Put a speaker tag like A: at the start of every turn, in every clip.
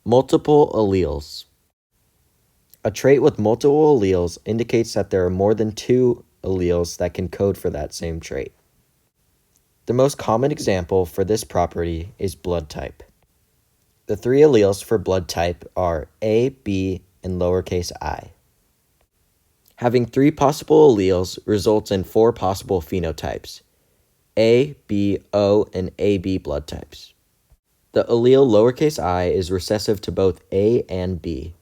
A: Multiple alleles. A trait with multiple alleles indicates that there are more than two alleles that can code for that same trait. The most common example for this property is blood type. The three alleles for blood type are A, B, and lowercase I. Having three possible alleles results in four possible phenotypes: A, B, O, and AB blood types. The allele lowercase I is recessive to both A and B.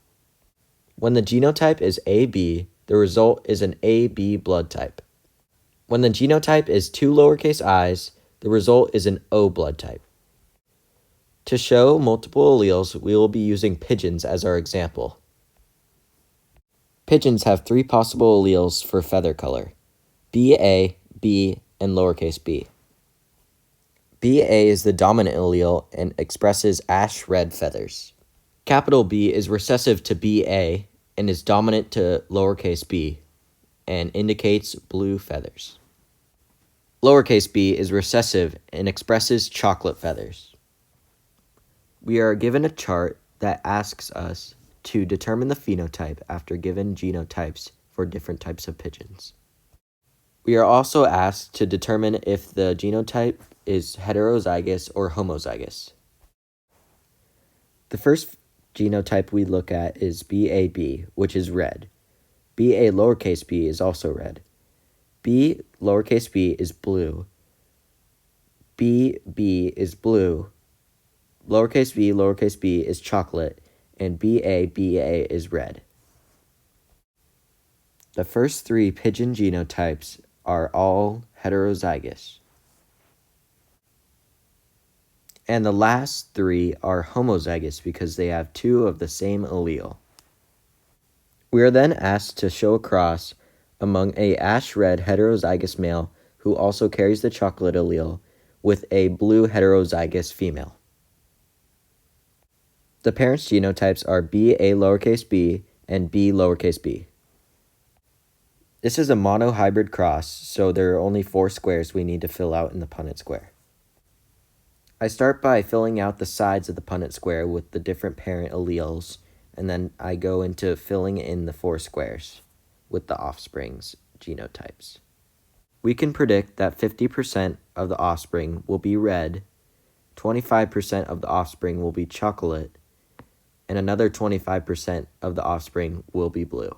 A: When the genotype is AB, the result is an AB blood type. When the genotype is two lowercase i's, the result is an O blood type. To show multiple alleles, we will be using pigeons as our example. Pigeons have three possible alleles for feather color: BA, B, and lowercase b. BA is the dominant allele and expresses ash red feathers. Capital B is recessive to BA and is dominant to lowercase b and indicates blue feathers. Lowercase b is recessive and expresses chocolate feathers. We are given a chart that asks us to determine the phenotype after given genotypes for different types of pigeons. We are also asked to determine if the genotype is heterozygous or homozygous. The first genotype we look at is BAB, which is red. BA lowercase b is also red. B lowercase b is blue. BB is blue. Lowercase b is chocolate, and BA is red. The first three pigeon genotypes are all heterozygous. And the last three are homozygous because they have two of the same allele. We are then asked to show a cross among a ash-red heterozygous male who also carries the chocolate allele with a blue heterozygous female. The parents' genotypes are BA lowercase b and B lowercase b. This is a monohybrid cross, so there are only 4 squares we need to fill out in the Punnett square. I start by filling out the sides of the Punnett square with the different parent alleles, and then I go into filling in the 4 squares with the offspring's genotypes. We can predict that 50% of the offspring will be red, 25% of the offspring will be chocolate, and another 25% of the offspring will be blue.